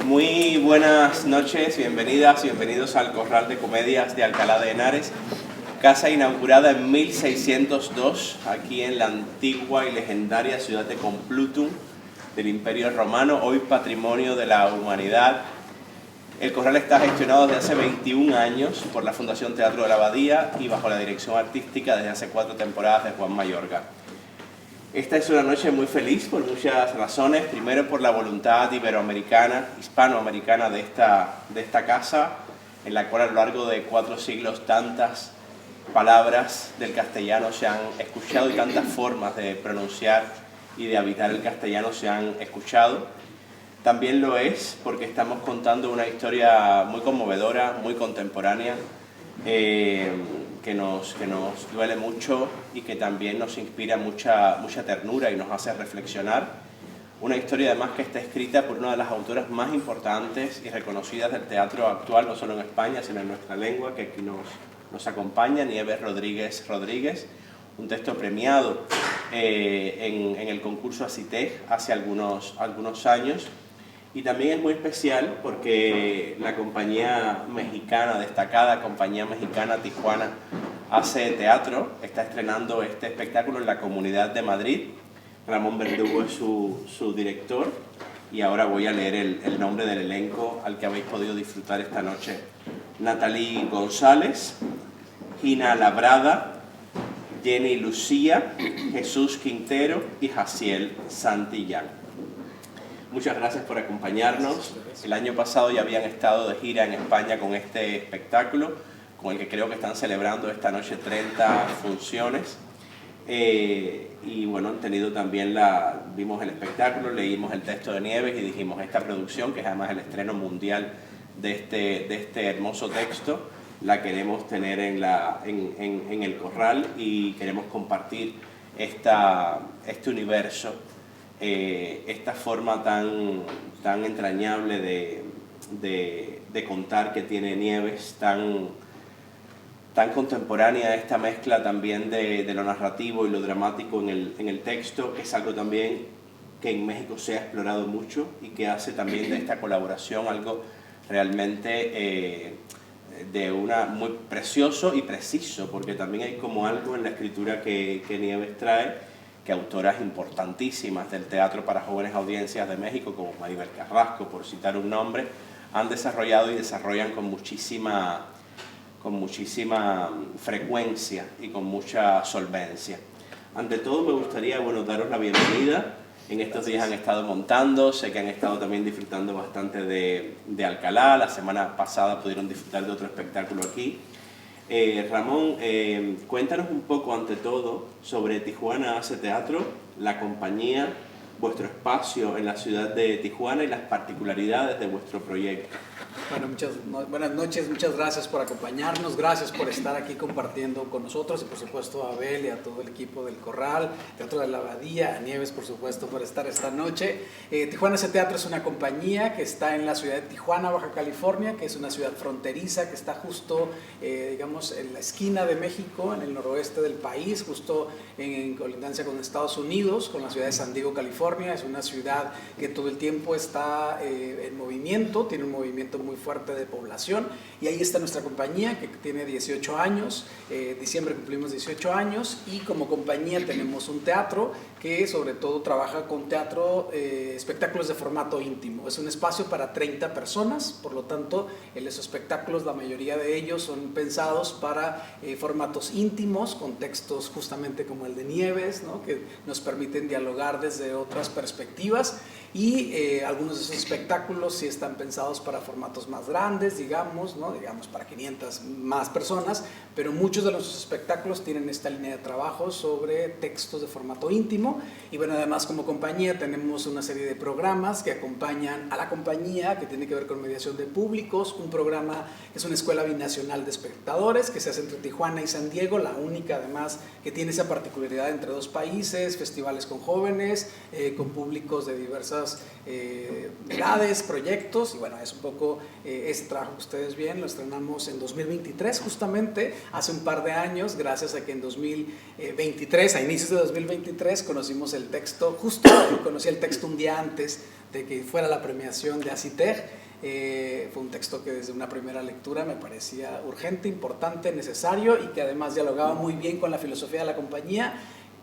Muy buenas noches, bienvenidas y bienvenidos al Corral de Comedias de Alcalá de Henares, casa inaugurada en 1602 aquí en la antigua y legendaria ciudad de Complutum del Imperio Romano, hoy Patrimonio de la Humanidad. El Corral está gestionado desde hace 21 años por la Fundación Teatro de la Abadía y bajo la dirección artística desde hace 4 temporadas de Juan Mayorga. Esta es una noche muy feliz por muchas razones. Primero, por la voluntad iberoamericana, hispanoamericana de esta casa, en la cual a lo largo de 4 siglos tantas palabras del castellano se han escuchado y tantas formas de pronunciar y de habitar el castellano se han escuchado. También lo es porque estamos contando una historia muy conmovedora, muy contemporánea, que nos duele mucho y que también nos inspira mucha ternura y nos hace reflexionar. Una historia además que está escrita por una de las autoras más importantes y reconocidas del teatro actual, no solo en España, sino en nuestra lengua, que aquí nos acompaña, Nieves Rodríguez Rodríguez, un texto premiado en el concurso ACITEG hace algunos años. Y también es muy especial porque la compañía mexicana, destacada compañía mexicana Tijuana, hace teatro, está estrenando este espectáculo en la Comunidad de Madrid. Ramón Verdugo es su director y ahora voy a leer el nombre del elenco al que habéis podido disfrutar esta noche. Natalie González, Gina Labrada, Jenny Lucía, Jesús Quintero y Jaciel Santillán. Muchas gracias por acompañarnos. El año pasado ya habían estado de gira en España con este espectáculo, con el que creo que están celebrando esta noche 30 funciones. Y bueno, han tenido también vimos el espectáculo, leímos el texto de Nieves y dijimos, esta producción, que es además el estreno mundial de este hermoso texto, la queremos tener en el Corral y queremos compartir este universo, esta forma tan entrañable de contar que tiene Nieves, tan contemporánea, esta mezcla también de lo narrativo y lo dramático en el texto, que es algo también que en México se ha explorado mucho y que hace también de esta colaboración algo realmente muy precioso y preciso, porque también hay como algo en la escritura que Nieves trae, que autoras importantísimas del teatro para jóvenes audiencias de México, como Maribel Carrasco, por citar un nombre, han desarrollado y desarrollan con muchísima frecuencia y con mucha solvencia. Ante todo me gustaría daros la bienvenida. En estos días han estado montando, sé que han estado también disfrutando bastante de Alcalá. La semana pasada pudieron disfrutar de otro espectáculo aquí. Ramón, cuéntanos un poco ante todo sobre Tijuana Hace Teatro, la compañía, vuestro espacio en la ciudad de Tijuana y las particularidades de vuestro proyecto. Bueno, buenas noches, muchas gracias por acompañarnos, gracias por estar aquí compartiendo con nosotros y por supuesto a Abel y a todo el equipo del Corral, Teatro de la Abadía, a Nieves por supuesto por estar esta noche. Tijuana Hace Teatro es una compañía que está en la ciudad de Tijuana, Baja California, que es una ciudad fronteriza que está justo, digamos, en la esquina de México, en el noroeste del país, justo en colindancia con Estados Unidos, con la ciudad de San Diego, California. Es una ciudad que todo el tiempo está en movimiento, tiene un movimiento muy fuerte de población y ahí está nuestra compañía que tiene 18 años, diciembre cumplimos 18 años y como compañía tenemos un teatro que sobre todo trabaja con teatro, espectáculos de formato íntimo. Es un espacio para 30 personas, por lo tanto los espectáculos, la mayoría de ellos son pensados para formatos íntimos, con textos justamente como el de Nieves, ¿no? Que nos permiten dialogar desde otras perspectivas y algunos de esos espectáculos sí están pensados para formatos más grandes, digamos, ¿no? Digamos para 500 más personas, pero muchos de los espectáculos tienen esta línea de trabajo sobre textos de formato íntimo y bueno, además como compañía tenemos una serie de programas que acompañan a la compañía que tiene que ver con mediación de públicos, un programa que es una escuela binacional de espectadores que se hace entre Tijuana y San Diego, la única además que tiene esa particularidad entre dos países, festivales con jóvenes, con públicos de diversas edades, proyectos y bueno, es un poco ese trabajo que ustedes ven, lo estrenamos en 2023 justamente, hace un par de años, gracias a que en 2023, a inicios de 2023, conocimos el texto, justo conocí el texto un día antes de que fuera la premiación de ACITEG. Fue un texto que desde una primera lectura me parecía urgente, importante, necesario y que además dialogaba muy bien con la filosofía de la compañía.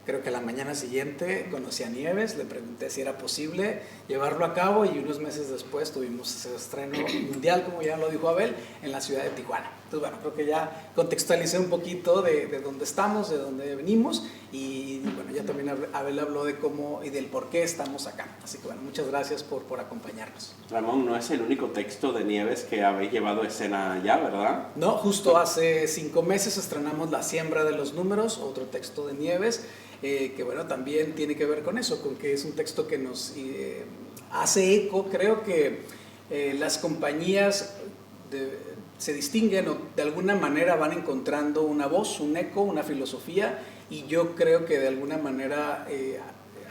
Creo que la mañana siguiente conocí a Nieves, le pregunté si era posible llevarlo a cabo y unos meses después tuvimos ese estreno mundial, como ya lo dijo Abel, en la ciudad de Tijuana. Entonces, bueno, creo que ya contextualicé un poquito de dónde estamos, de dónde venimos y bueno, ya también Abel habló de cómo y del por qué estamos acá. Así que bueno, muchas gracias por acompañarnos. Ramón, no es el único texto de Nieves que habéis llevado a escena ya, ¿verdad? No, justo hace 5 meses estrenamos La siembra de los números, otro texto de Nieves, que bueno, también tiene que ver con eso, con que es un texto que nos hace eco. Creo que las compañías se distinguen o de alguna manera van encontrando una voz, un eco, una filosofía, y yo creo que de alguna manera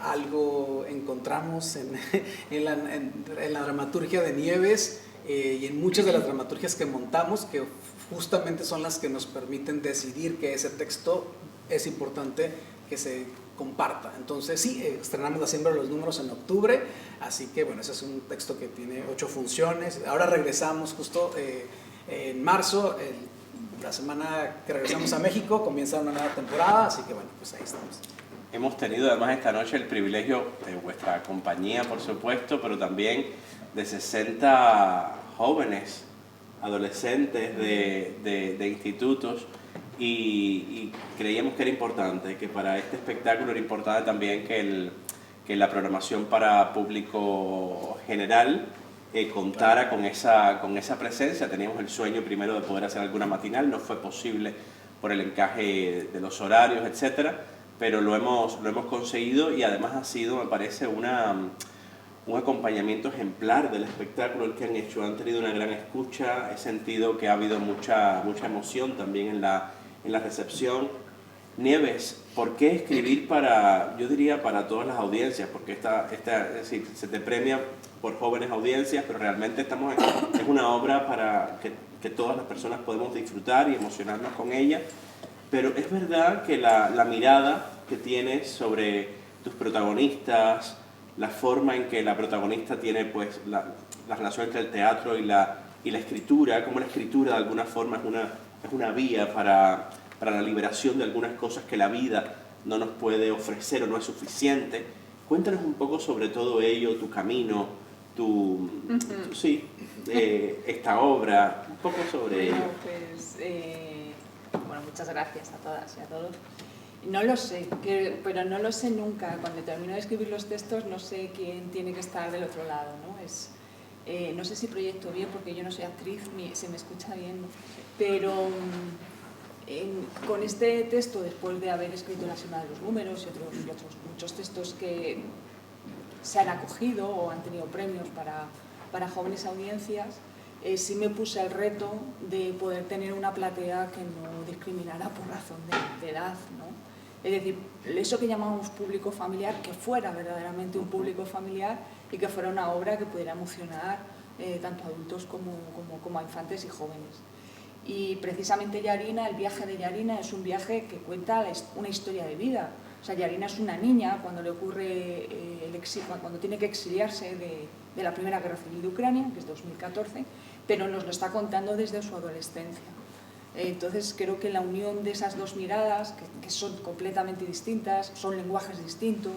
algo encontramos en la dramaturgia de Nieves y en muchas de las dramaturgias que montamos, que justamente son las que nos permiten decidir que ese texto es importante que se comparta. Entonces sí, estrenamos La siembra de los números en octubre, así que bueno, ese es un texto que tiene 8 funciones. Ahora regresamos justo en marzo, la semana que regresamos a México comienza una nueva temporada, así que bueno, pues ahí estamos. Hemos tenido además esta noche el privilegio de vuestra compañía, por supuesto, pero también de 60 jóvenes, adolescentes de institutos, y creíamos que era importante, que para este espectáculo era importante también que la programación para público general contara con esa presencia. Teníamos el sueño primero de poder hacer alguna matinal, no fue posible por el encaje de los horarios, etcétera, pero lo hemos conseguido y además ha sido, me parece, un acompañamiento ejemplar del espectáculo el que han hecho. Han tenido una gran escucha, he sentido que ha habido mucha emoción también en la recepción. Nieves, ¿por qué escribir yo diría para todas las audiencias? Porque es decir, se te premia por jóvenes audiencias, pero realmente es una obra para que todas las personas podemos disfrutar y emocionarnos con ella. Pero es verdad que la mirada que tienes sobre tus protagonistas, la forma en que la protagonista tiene pues la relación entre el teatro y la escritura, como la escritura de alguna forma es una vía para la liberación de algunas cosas que la vida no nos puede ofrecer o no es suficiente. Cuéntanos un poco sobre todo ello, tu camino, esta obra, un poco sobre ello. Pues, bueno, muchas gracias a todas y a todos. No lo sé, pero no lo sé nunca. Cuando termino de escribir los textos no sé quién tiene que estar del otro lado, ¿no? No sé si proyecto bien porque yo no soy actriz, se me escucha bien, ¿no? Pero con este texto, después de haber escrito La siembra de los números y otros muchos textos que se han acogido o han tenido premios para jóvenes audiencias, sí me puse el reto de poder tener una platea que no discriminara por razón de edad, ¿no? Es decir, eso que llamamos público familiar, que fuera verdaderamente un público familiar y que fuera una obra que pudiera emocionar tanto a adultos como a infantes y jóvenes. Y precisamente Yarina, el viaje de Yarina es un viaje que cuenta una historia de vida. O sea, Yarina es una niña cuando le ocurre cuando tiene que exiliarse de la Primera Guerra Civil de Ucrania, que es 2014, pero nos lo está contando desde su adolescencia. Entonces creo que la unión de esas dos miradas, que son completamente distintas, son lenguajes distintos,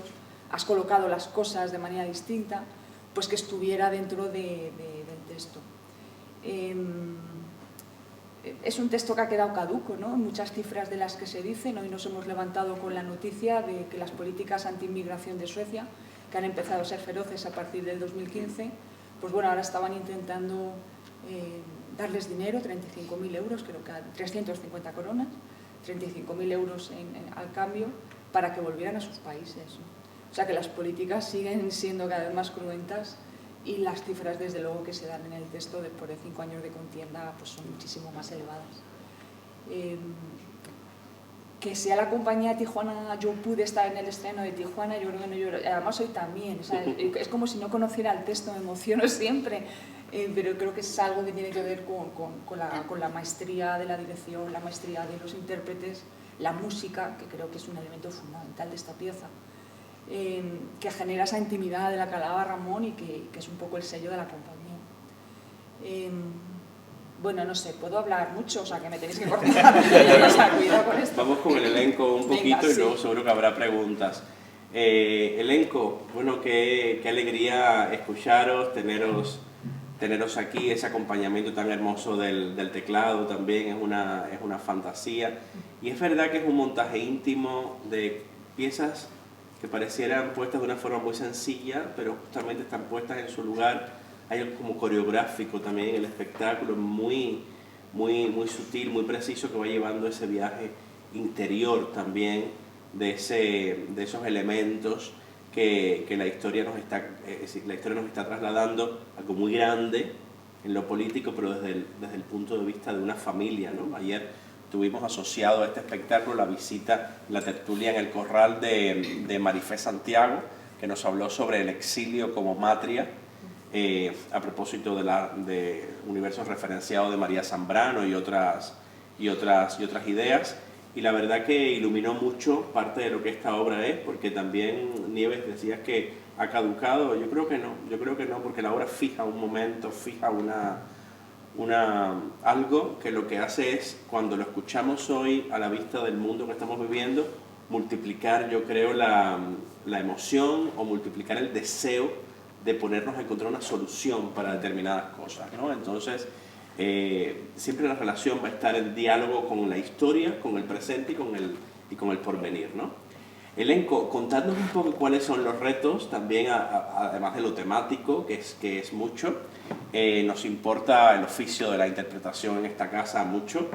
has colocado las cosas de manera distinta, pues que estuviera dentro del texto. Es un texto que ha quedado caduco, ¿no? Muchas cifras de las que se dicen. Hoy nos hemos levantado con la noticia de que las políticas anti-inmigración de Suecia, que han empezado a ser feroces a partir del 2015, pues bueno, ahora estaban intentando darles dinero, 35.000 euros, creo que 350 coronas, 35.000 euros al cambio, para que volvieran a sus países, ¿no? O sea que las políticas siguen siendo cada vez más cruentas y las cifras, desde luego, que se dan en el texto después de 5 años de contienda, pues son muchísimo más elevadas. que sea la compañía de Tijuana, yo pude estar en el estreno de Tijuana, yo creo que no lloro, además hoy también, o sea, es como si no conociera el texto, me emociono siempre, pero creo que es algo que tiene que ver con la maestría de la dirección, la maestría de los intérpretes, la música, que creo que es un elemento fundamental de esta pieza, que genera esa intimidad de la que hablaba Ramón y que es un poco el sello de la compañía. Bueno, no sé, puedo hablar mucho, o sea, que me tenéis que cortar. O sea, cuidado con esto. Vamos con el elenco un poquito. Venga, y luego seguro que habrá preguntas. Elenco, bueno, qué alegría escucharos, teneros aquí, ese acompañamiento tan hermoso del teclado también es una fantasía. Y es verdad que es un montaje íntimo de piezas que parecieran puestas de una forma muy sencilla, pero justamente están puestas en su lugar. Hay algo como coreográfico también en el espectáculo, muy sutil, muy preciso, que va llevando ese viaje interior también de esos elementos que la historia nos está trasladando, algo muy grande en lo político, pero desde el punto de vista de una familia, ¿no? Ayer tuvimos asociado a este espectáculo la visita, la tertulia en el Corral de Marifé Santiago, que nos habló sobre el exilio como matria, a propósito de universos referenciados de María Zambrano y otras ideas, y la verdad que iluminó mucho parte de lo que esta obra es, porque también Nieves decías que ha caducado. Yo creo que no, porque la obra fija un momento, fija algo que lo que hace es, cuando lo escuchamos hoy a la vista del mundo que estamos viviendo, multiplicar, yo creo, la emoción o multiplicar el deseo de ponernos a encontrar una solución para determinadas cosas, ¿no? Entonces, siempre la relación va a estar en diálogo con la historia, con el presente y con el porvenir, ¿no? Elenco, contadnos un poco cuáles son los retos, también además de lo temático, que es mucho. Nos importa el oficio de la interpretación en esta casa mucho.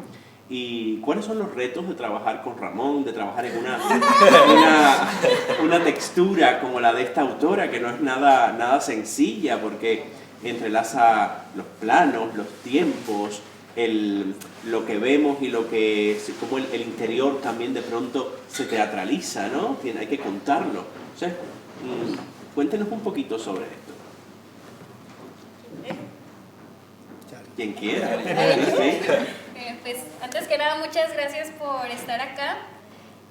¿Y cuáles son los retos de trabajar con Ramón, de trabajar en una textura como la de esta autora, que no es nada sencilla, porque entrelaza los planos, los tiempos, lo que vemos y como el interior también de pronto se teatraliza, ¿no? Hay que contarlo. O sea, cuéntenos un poquito sobre esto. Quien quiera. ¿Sí? Pues antes que nada, muchas gracias por estar acá.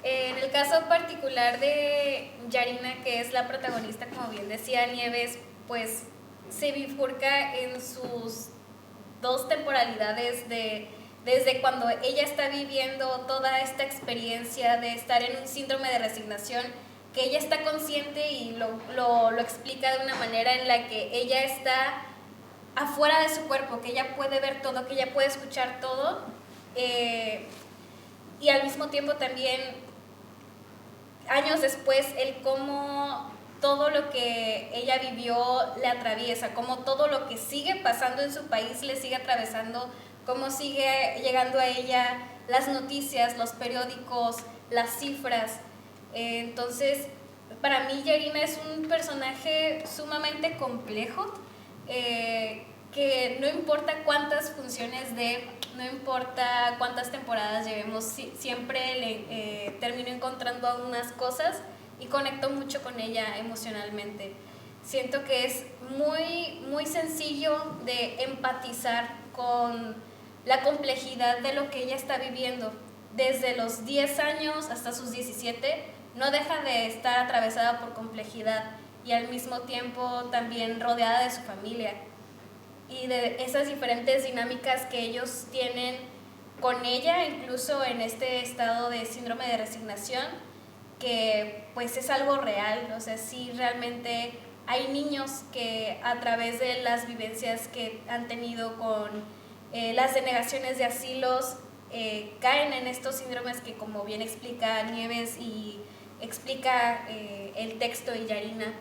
En el caso particular de Yarina, que es la protagonista, como bien decía Nieves, pues se bifurca en sus dos temporalidades desde cuando ella está viviendo toda esta experiencia de estar en un síndrome de resignación, que ella está consciente y lo explica de una manera en la que ella está afuera de su cuerpo, que ella puede ver todo, que ella puede escuchar todo, y al mismo tiempo también años después el cómo todo lo que ella vivió le atraviesa, cómo todo lo que sigue pasando en su país le sigue atravesando, cómo sigue llegando a ella las noticias, los periódicos, las cifras. Entonces, para mí Yarina es un personaje sumamente complejo, que no importa cuántas funciones no importa cuántas temporadas llevemos, siempre termino encontrando algunas cosas y conecto mucho con ella emocionalmente. Siento que es muy, muy sencillo de empatizar con la complejidad de lo que ella está viviendo. Desde los 10 años hasta sus 17, no deja de estar atravesada por complejidad y al mismo tiempo también rodeada de su familia y de esas diferentes dinámicas que ellos tienen con ella, incluso en este estado de síndrome de resignación, que pues es algo real. O sea, sí, realmente hay niños que a través de las vivencias que han tenido con las denegaciones de asilos, caen en estos síndromes que, como bien explica Nieves y explica el texto de Yarina,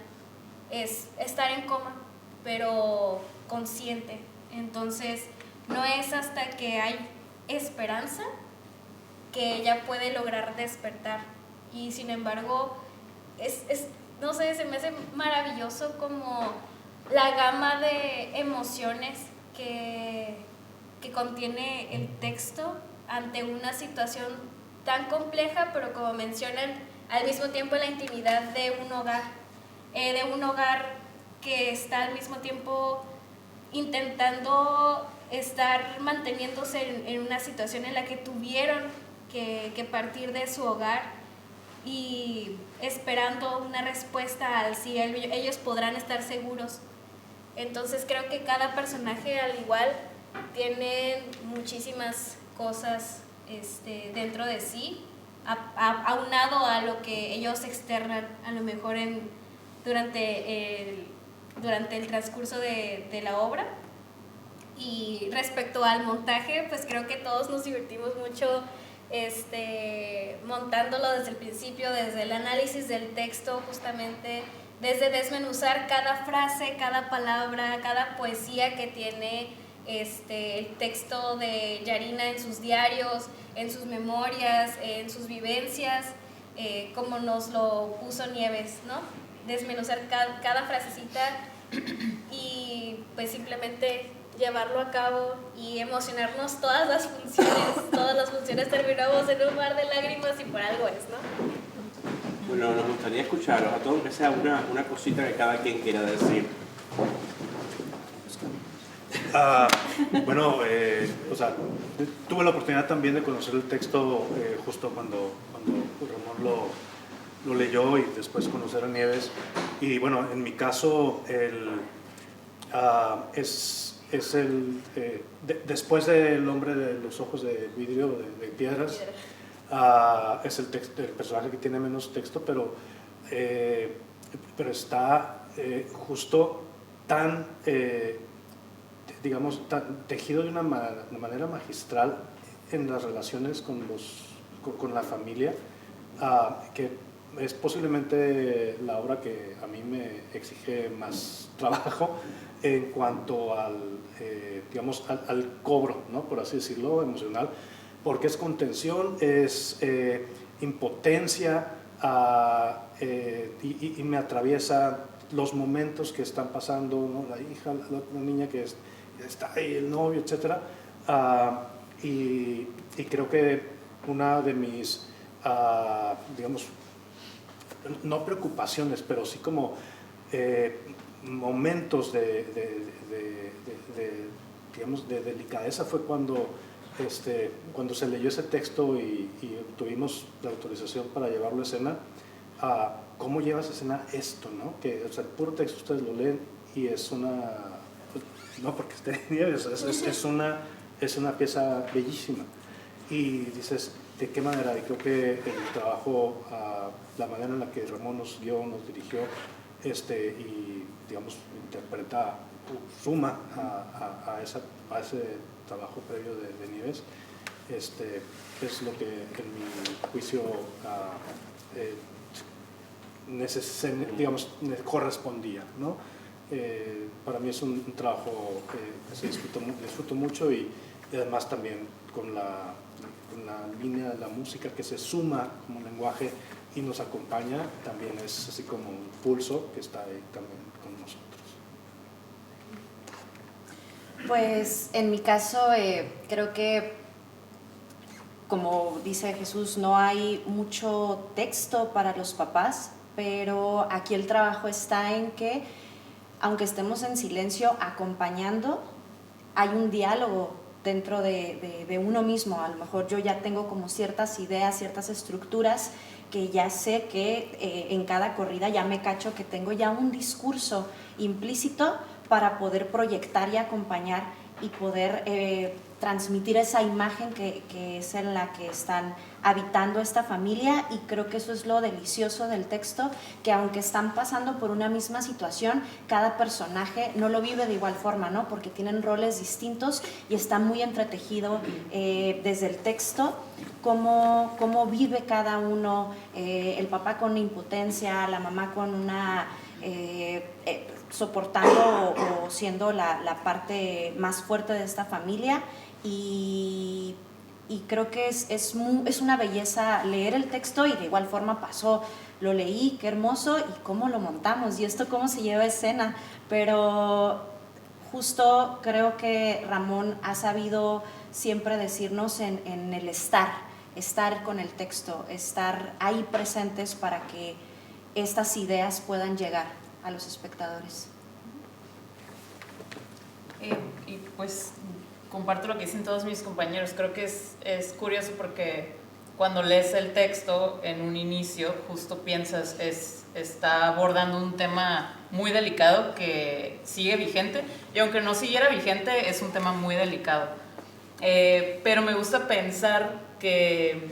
es estar en coma, pero consciente. Entonces, no es hasta que hay esperanza que ella puede lograr despertar. Y sin embargo, no sé, se me hace maravilloso como la gama de emociones que contiene el texto ante una situación tan compleja, pero como mencionan, al mismo tiempo la intimidad de un hogar que está al mismo tiempo intentando estar manteniéndose en una situación en la que tuvieron que partir de su hogar y esperando una respuesta al si ellos podrán estar seguros. Entonces creo que cada personaje al igual tiene muchísimas cosas dentro de sí, aunado a lo que ellos externan a lo mejor durante el transcurso de la obra. Y respecto al montaje, pues creo que todos nos divertimos mucho montándolo desde el principio, desde el análisis del texto, justamente desde desmenuzar cada frase, cada palabra, cada poesía que tiene el texto de Yarina en sus diarios, en sus memorias, en sus vivencias, como nos lo puso Nieves, ¿no? Desmenuzar cada frasecita y pues simplemente llevarlo a cabo y emocionarnos todas las funciones terminamos en un mar de lágrimas y por algo es, ¿no? Bueno, nos gustaría escucharos a todos, aunque sea una cosita que cada quien quiera decir. Bueno, o sea, tuve la oportunidad también de conocer el texto justo cuando Ramón lo leyó y después conocer a Nieves. Y bueno, en mi caso, después del hombre de los ojos de vidrio, de piedras, es el personaje que tiene menos texto, pero está justo tan, digamos, tan tejido de una manera magistral en las relaciones con la familia, que es posiblemente la obra que a mí me exige más trabajo en cuanto al cobro, ¿no? Por así decirlo, emocional, porque es contención, es impotencia, y me atraviesa los momentos que están pasando, ¿no? La hija, la niña que está ahí, el novio, etc. Y creo que una de mis, digamos, no preocupaciones, pero sí como momentos de delicadeza fue cuando se leyó ese texto y tuvimos la autorización para llevarlo a escena. ¿Cómo llevas a escena esto, no? Que, o sea, el puro texto ustedes lo leen y es no porque esté Nieves, es una pieza bellísima. Y dices, ¿de qué manera? Y creo que el trabajo, la manera en la que Ramón nos guió, nos dirigió, y digamos, interpreta, suma a ese trabajo previo de Nieves, es lo que en mi juicio digamos, correspondía, ¿no? Para mí es un trabajo que disfruto mucho y además también con la línea de la música que se suma como lenguaje y nos acompaña, también es así como un pulso que está ahí también con nosotros. Pues en mi caso creo que, como dice Jesús, no hay mucho texto para los papás, pero aquí el trabajo está en que, aunque estemos en silencio acompañando, hay un diálogo dentro de uno mismo. A lo mejor yo ya tengo como ciertas ideas, ciertas estructuras que ya sé que en cada corrida ya me cacho que tengo ya un discurso implícito para poder proyectar y acompañar y poder transmitir esa imagen que es en la que están habitando esta familia. Y creo que eso es lo delicioso del texto, que aunque están pasando por una misma situación, cada personaje no lo vive de igual forma, ¿no? Porque tienen roles distintos y está muy entretejido desde el texto cómo vive cada uno, el papá con impotencia, la mamá con una soportando o siendo la parte más fuerte de esta familia. Y creo que es una belleza leer el texto, y de igual forma lo leí, qué hermoso, y cómo lo montamos y esto cómo se lleva a escena. Pero justo creo que Ramón ha sabido siempre decirnos en el estar, estar con el texto, estar ahí presentes para que estas ideas puedan llegar a los espectadores. Y pues comparto lo que dicen todos mis compañeros. Creo que es curioso porque cuando lees el texto en un inicio, justo piensas, está abordando un tema muy delicado que sigue vigente, y aunque no siguiera vigente, es un tema muy delicado. Pero me gusta pensar que,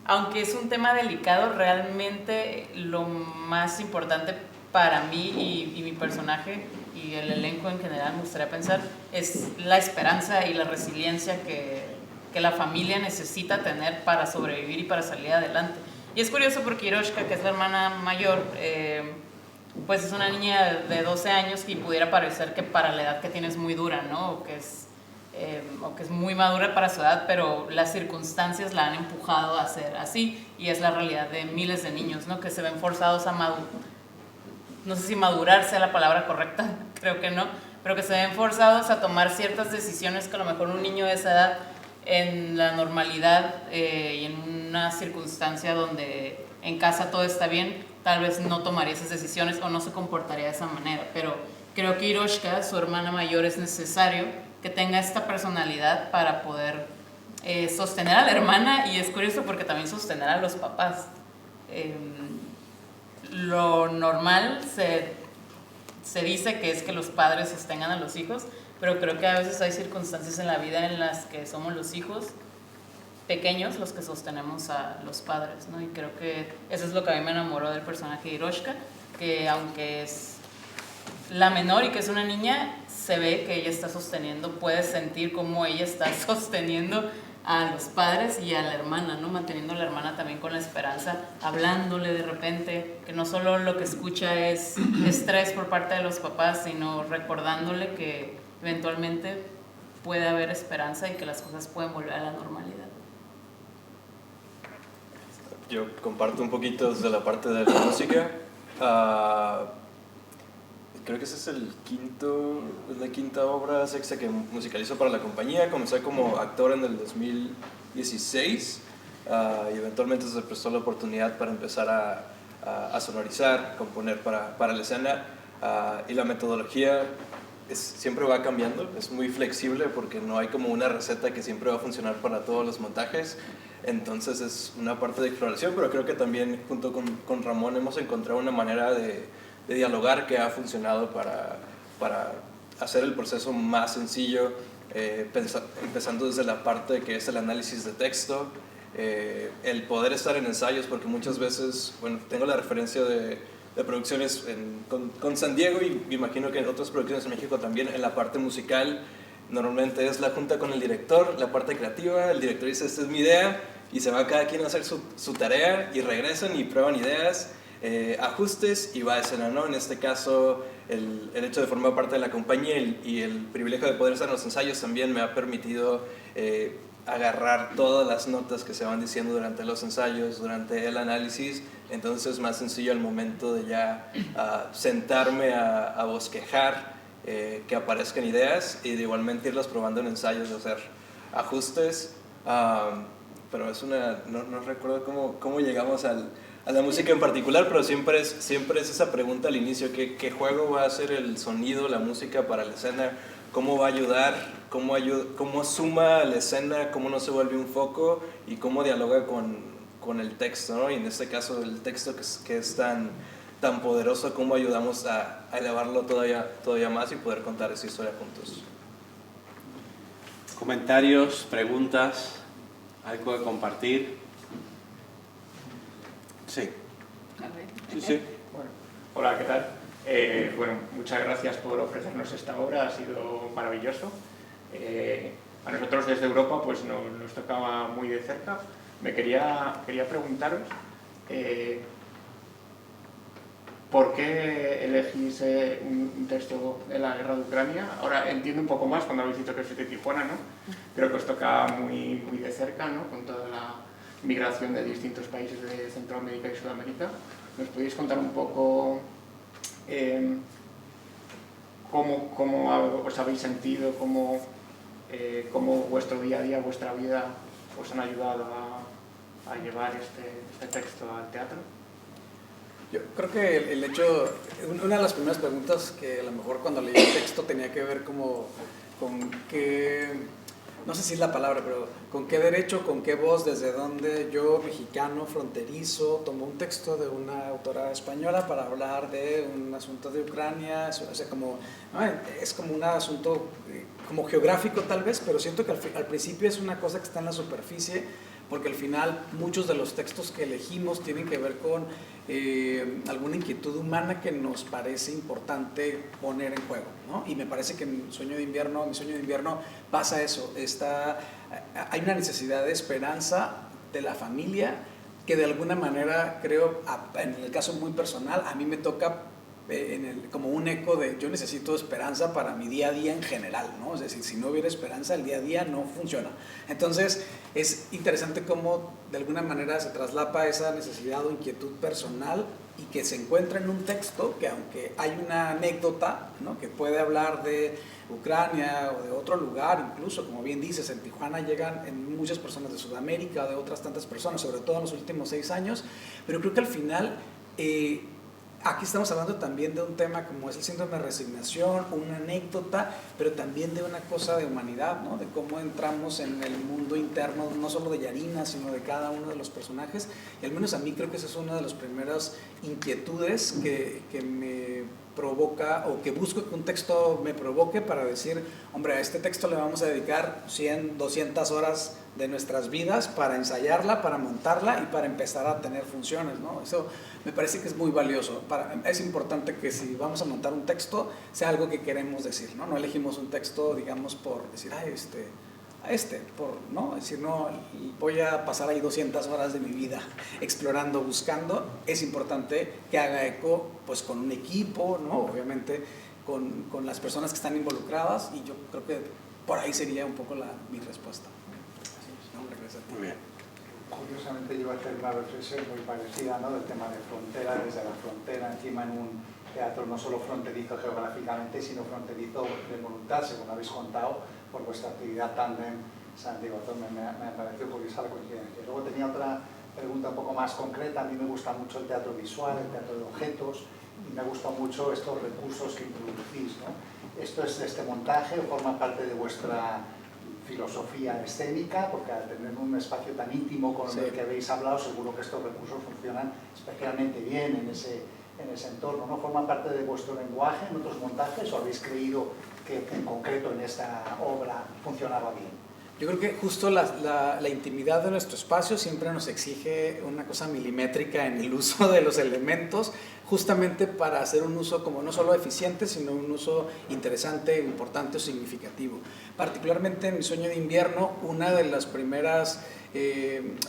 aunque es un tema delicado, realmente lo más importante para mí y mi personaje y el elenco en general, me gustaría pensar, es la esperanza y la resiliencia que la familia necesita tener para sobrevivir y para salir adelante. Y es curioso porque Hiroshka, que es la hermana mayor, pues es una niña de 12 años y pudiera parecer que para la edad que tiene es muy dura, ¿no? O que es muy madura para su edad, pero las circunstancias la han empujado a ser así, y es la realidad de miles de niños, ¿no? Que se ven forzados a no sé si madurar sea la palabra correcta, creo que no, pero que se ven forzados a tomar ciertas decisiones que a lo mejor un niño de esa edad, en la normalidad y en una circunstancia donde en casa todo está bien, tal vez no tomaría esas decisiones o no se comportaría de esa manera. Pero creo que Hiroshka, su hermana mayor, es necesario que tenga esta personalidad para poder sostener a la hermana, y es curioso porque también sostener a los papás. Lo normal se dice que es que los padres sostengan a los hijos, pero creo que a veces hay circunstancias en la vida en las que somos los hijos pequeños los que sostenemos a los padres, ¿no? Y creo que eso es lo que a mí me enamoró del personaje de Hiroshka, que aunque es la menor y que es una niña, se ve que ella está sosteniendo, puedes sentir cómo ella está sosteniendo a los padres y a la hermana, ¿no? Manteniendo a la hermana también con la esperanza, hablándole de repente, que no solo lo que escucha es estrés por parte de los papás, sino recordándole que eventualmente puede haber esperanza y que las cosas pueden volver a la normalidad. Yo comparto un poquito desde la parte de la música. Creo que ese es la quinta obra sexta que musicalizo para la compañía. Comencé como actor en el 2016 y eventualmente se prestó la oportunidad para empezar a sonorizar, componer para la escena, y la metodología siempre va cambiando, es muy flexible porque no hay como una receta que siempre va a funcionar para todos los montajes. Entonces es una parte de exploración, pero creo que también junto con Ramón hemos encontrado una manera de dialogar que ha funcionado para hacer el proceso más sencillo, empezando desde la parte que es el análisis de texto, el poder estar en ensayos, porque muchas veces, bueno, tengo la referencia de producciones con San Diego, y me imagino que en otras producciones en México también, en la parte musical normalmente es la junta con el director, la parte creativa, el director dice esta es mi idea y se va cada quien a hacer su tarea y regresan y prueban ideas, ajustes y va a escena, ¿no? En este caso el hecho de formar parte de la compañía y el privilegio de poder estar en los ensayos también me ha permitido agarrar todas las notas que se van diciendo durante los ensayos, durante el análisis. Entonces es más sencillo al momento de ya sentarme a bosquejar, que aparezcan ideas y de igualmente irlas probando en ensayos, de hacer ajustes, pero es no recuerdo cómo llegamos a la música en particular, pero siempre es esa pregunta al inicio, ¿qué juego va a hacer el sonido, la música para la escena? ¿Cómo va a ayudar? ¿Cómo suma a la escena? ¿Cómo no se vuelve un foco? Y cómo dialoga con el texto, ¿no? Y en este caso el texto que es tan poderoso, ¿cómo ayudamos a elevarlo todavía más y poder contar esa historia juntos? Comentarios, preguntas, algo que compartir. Sí. Sí. Bueno, hola, ¿qué tal? Bueno, muchas gracias por ofrecernos esta obra, ha sido maravilloso. A nosotros desde Europa pues nos tocaba muy de cerca. Me quería preguntaros ¿por qué elegís un texto de la guerra de Ucrania? Ahora entiendo un poco más cuando habéis dicho que sois de Tijuana, ¿no? Creo que os toca muy de cerca, ¿no? Con toda la migración de distintos países de Centroamérica y Sudamérica. ¿Nos podéis contar un poco cómo os habéis sentido, cómo vuestro día a día, vuestra vida os han ayudado a llevar este texto al teatro? Yo creo que el hecho, una de las primeras preguntas que a lo mejor cuando leí el texto tenía que ver como con qué, no sé si es la palabra, pero con qué derecho, con qué voz, desde dónde yo, mexicano, fronterizo, tomo un texto de una autora española para hablar de un asunto de Ucrania, o sea, como, ¿no? Es como un asunto como geográfico tal vez, pero siento que al principio es una cosa que está en la superficie, porque al final muchos de los textos que elegimos tienen que ver con alguna inquietud humana que nos parece importante poner en juego, ¿no? Y me parece que en mi sueño de invierno pasa eso, hay una necesidad de esperanza de la familia que de alguna manera creo, en el caso muy personal, a mí me toca como un eco de yo necesito esperanza para mi día a día en general, ¿no? Es decir, si no hubiera esperanza, el día a día no funciona. Entonces, es interesante cómo de alguna manera se traslapa esa necesidad o inquietud personal y que se encuentra en un texto que, aunque hay una anécdota, ¿no?, que puede hablar de Ucrania o de otro lugar, incluso, como bien dices, en Tijuana llegan muchas personas de Sudamérica, de otras tantas personas, sobre todo en los últimos 6 años, pero creo que al final aquí estamos hablando también de un tema como es el síndrome de resignación, una anécdota, pero también de una cosa de humanidad, ¿no? De cómo entramos en el mundo interno, no solo de Yarina, sino de cada uno de los personajes. Y al menos a mí creo que esa es una de las primeras inquietudes que me provoca, o que busco que un texto me provoque para decir, hombre, a este texto le vamos a dedicar 100, 200 horas de nuestras vidas para ensayarla, para montarla y para empezar a tener funciones, ¿no? Eso me parece que es muy valioso. Es importante que si vamos a montar un texto, sea algo que queremos decir, ¿no? No elegimos un texto, digamos, por decir, ¿no? Es decir, no, voy a pasar ahí 200 horas de mi vida explorando, buscando. Es importante que haga eco, pues, con un equipo, ¿no? Obviamente con las personas que están involucradas, y yo creo que por ahí sería un poco mi respuesta. Muy bien. Curiosamente yo iba a hacer una reflexión muy parecida, ¿no?, del tema de frontera, desde la frontera, encima en un teatro no solo fronterizo geográficamente, sino fronterizo de voluntad, según habéis contado, por vuestra actividad tándem Santiago. Me pareció curiosa la coincidencia. Luego tenía otra pregunta un poco más concreta. A mí me gusta mucho el teatro visual, el teatro de objetos, y me gustan mucho estos recursos que introducís, ¿no? ¿Esto es este montaje o forma parte de vuestra filosofía escénica? Porque al tener un espacio tan íntimo con el que habéis hablado, seguro que estos recursos funcionan especialmente bien en ese entorno, ¿no? ¿Forma parte de vuestro lenguaje en otros montajes o habéis creído que en concreto en esta obra funcionaba bien? Yo creo que justo la intimidad de nuestro espacio siempre nos exige una cosa milimétrica en el uso de los elementos, justamente para hacer un uso como no solo eficiente, sino un uso interesante, importante o significativo. Particularmente en Mi sueño de invierno, una de las primeras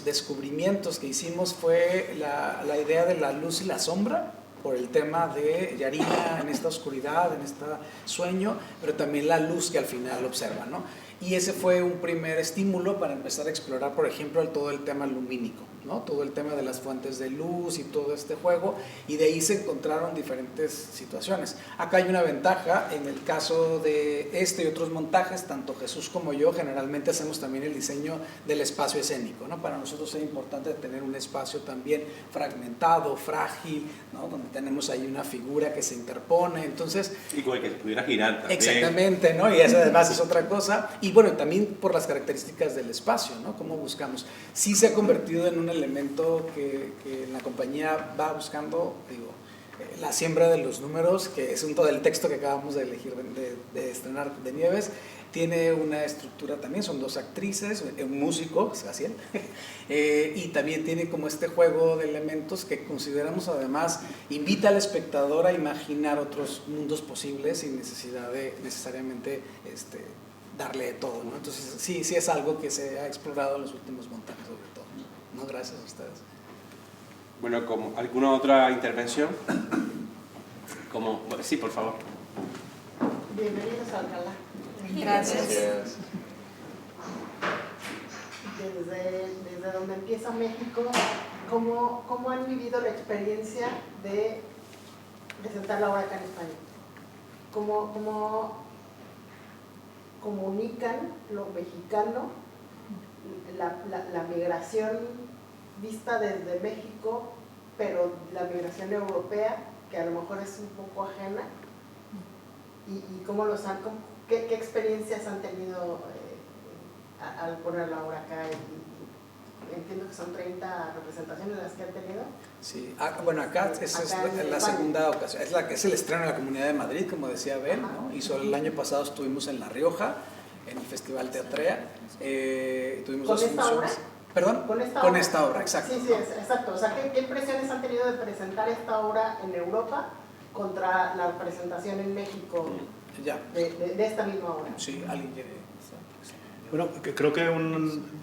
descubrimientos que hicimos fue la idea de la luz y la sombra, por el tema de Yarina en esta oscuridad, en este sueño, pero también la luz que al final observa, ¿no? Y ese fue un primer estímulo para empezar a explorar, por ejemplo, todo el tema lumínico, ¿no? Todo el tema de las fuentes de luz y todo este juego, y de ahí se encontraron diferentes situaciones. Acá hay una ventaja, en el caso de este y otros montajes, tanto Jesús como yo generalmente hacemos también el diseño del espacio escénico, ¿no? Para nosotros es importante tener un espacio también fragmentado, frágil, ¿no? Donde tenemos ahí una figura que se interpone, entonces... Y con el que se pudiera girar también. Exactamente, ¿no? Y eso además es otra cosa. Y bueno, también por las características del espacio, ¿no? Cómo buscamos. Sí se ha convertido en un elemento que la compañía va buscando, digo, la siembra de los números, que es un todo el texto que acabamos de elegir de estrenar de Nieves. Tiene una estructura también, son 2 actrices, un músico, Sebastián, y también tiene como este juego de elementos que consideramos además invita al espectador a imaginar otros mundos posibles sin necesidad de necesariamente darle todo, ¿no? Entonces sí es algo que se ha explorado en los últimos montajes sobre todo, ¿no? Gracias a ustedes. Bueno, ¿alguna otra intervención? Sí, por favor. Bienvenidos a Alcalá. Gracias. Desde donde empieza México, ¿cómo han vivido la experiencia de presentar la obra acá en España? ¿Cómo comunican lo mexicano, la migración vista desde México, pero la migración europea, que a lo mejor es un poco ajena, y cómo qué experiencias han tenido al poner la obra acá. Entiendo que son 30 representaciones las que han tenido. Sí, bueno, acá es la segunda ocasión, es el estreno en la Comunidad de Madrid, como decía Ben, ¿no? El año pasado estuvimos en La Rioja, en el Festival Teatrea, tuvimos ¿Con dos esta funciones. obra? ¿Perdón? Con esta obra, exacto. Sí, exacto. O sea, ¿qué impresiones han tenido de presentar esta obra en Europa contra la presentación en México de esta misma obra? Sí, alguien quiere... Bueno, creo que a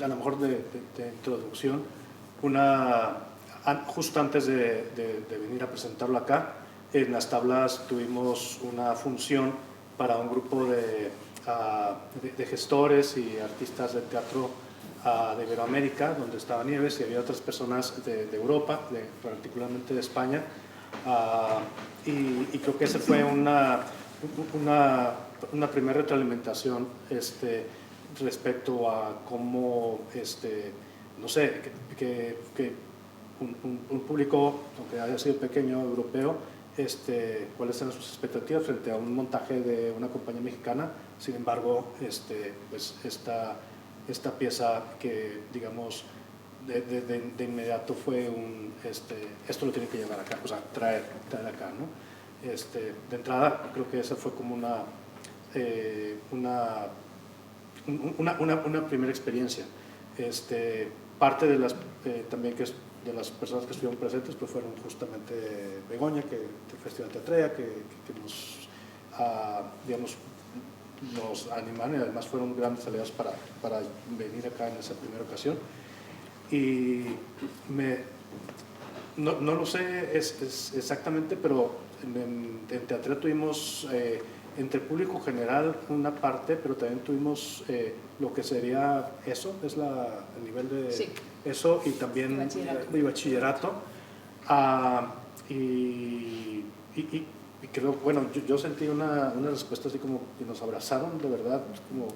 lo mejor de introducción, justo antes de venir a presentarlo acá, en las tablas tuvimos una función para un grupo de gestores y artistas de teatro de Iberoamérica, donde estaba Nieves, y había otras personas de Europa, particularmente de España, y creo que esa fue una primera retroalimentación respecto a cómo, no sé, que un público, aunque haya sido pequeño, europeo, cuáles eran sus expectativas frente a un montaje de una compañía mexicana. Sin embargo, pues esta pieza que, digamos, de inmediato fue esto lo tiene que llevar acá, o sea, traer acá, ¿no? De entrada, creo que esa fue como una primera experiencia. Parte de las también de las personas que estuvieron presentes pues fueron justamente Begoña, del Festival Teatrea, que nos, digamos, nos animaron, y además fueron grandes aliados para venir acá en esa primera ocasión. Y no lo sé exactamente, pero en Teatrea tuvimos entre el público general una parte, pero también tuvimos lo que sería eso, es el nivel de eso, y también de bachillerato. Y creo, bueno, yo sentí una respuesta así como que nos abrazaron, de verdad, como,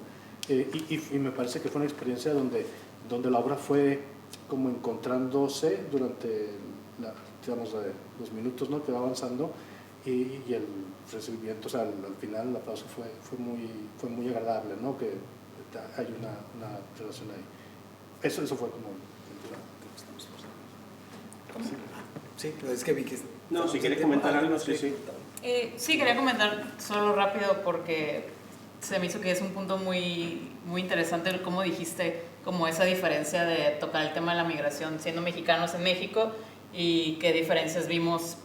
y me parece que fue una experiencia donde la obra fue como encontrándose durante digamos, los minutos, ¿no?, que va avanzando, y el recibimiento, o sea, al final el aplauso fue muy agradable, ¿no?, que hay una relación ahí. Eso fue como Sí, pero es que vi que... No, si quieres comentar algo, sí. Sí, quería comentar solo rápido porque se me hizo que es un punto muy, muy interesante el cómo dijiste como esa diferencia de tocar el tema de la migración siendo mexicanos en México y qué diferencias vimos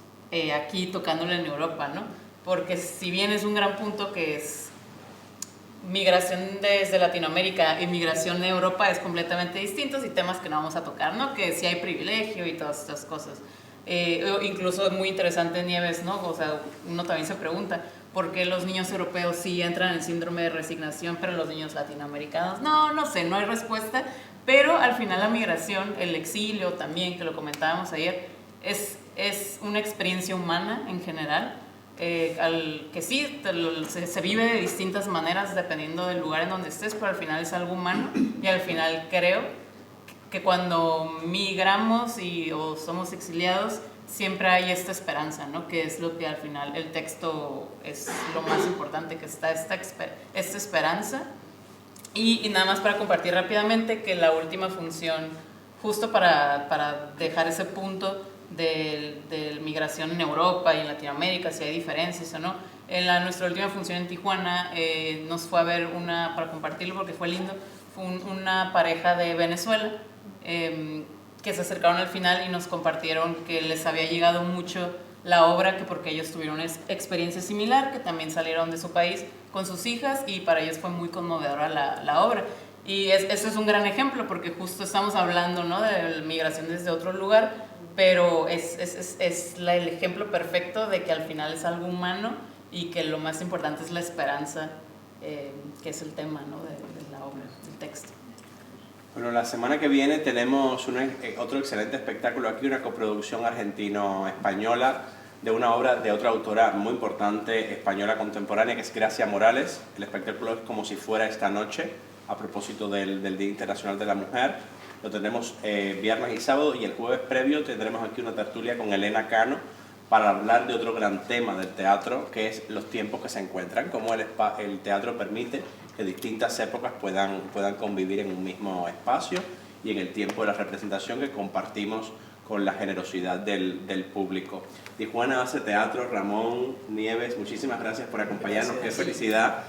aquí tocándolo en Europa, ¿no? Porque si bien es un gran punto que es migración desde Latinoamérica y migración de Europa es completamente distintos y temas que no vamos a tocar, ¿no? Que sí hay privilegio y todas estas cosas. Incluso es muy interesante, Nieves, ¿no? O sea, uno también se pregunta por qué los niños europeos sí entran en el síndrome de resignación, pero los niños latinoamericanos no sé, no hay respuesta, pero al final la migración, el exilio también, que lo comentábamos ayer, es una experiencia humana en general, que sí, se vive de distintas maneras dependiendo del lugar en donde estés, pero al final es algo humano, y al final creo que cuando migramos o somos exiliados, siempre hay esta esperanza, ¿no? Que es lo que al final el texto es lo más importante, que está esta esperanza. Y nada más para compartir rápidamente que la última función, justo para dejar ese punto de migración en Europa y en Latinoamérica, si hay diferencias o no, en nuestra última función en Tijuana nos fue a ver para compartirlo porque fue lindo, fue una pareja de Venezuela que se acercaron al final y nos compartieron que les había llegado mucho la obra, que porque ellos tuvieron una experiencia similar, que también salieron de su país con sus hijas y para ellos fue muy conmovedora la obra. Y eso es un gran ejemplo porque justo estamos hablando, ¿no?, de migración desde otro lugar, pero es el ejemplo perfecto de que al final es algo humano y que lo más importante es la esperanza, que es el tema, ¿no?, de la obra, del texto. Bueno, la semana que viene tenemos otro excelente espectáculo aquí, una coproducción argentino-española de una obra de otra autora muy importante española contemporánea, que es Gracia Morales. El espectáculo es Como si fuera esta noche, a propósito del Día Internacional de la Mujer. lo tendremos viernes y sábado, y el jueves previo tendremos aquí una tertulia con Elena Cano para hablar de otro gran tema del teatro, que es los tiempos que se encuentran, cómo el teatro permite que distintas épocas puedan convivir en un mismo espacio y en el tiempo de la representación que compartimos con la generosidad del público. Tijuana hace teatro. Ramón Nieves, muchísimas gracias por acompañarnos. Gracias. Qué felicidad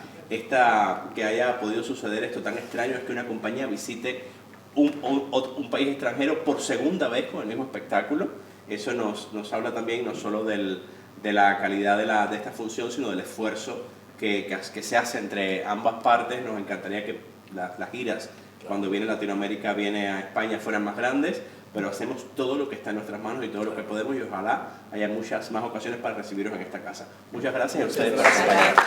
que haya podido suceder esto tan extraño, es que una compañía visite un país extranjero por segunda vez con el mismo espectáculo. Eso nos habla también no solo de la calidad de esta función, sino del esfuerzo que se hace entre ambas partes. Nos encantaría que las giras, cuando viene a Latinoamérica, viene a España, fueran más grandes, pero hacemos todo lo que está en nuestras manos y todo lo que podemos, y ojalá haya muchas más ocasiones para recibiros en esta casa. Muchas gracias a ustedes por acompañarnos.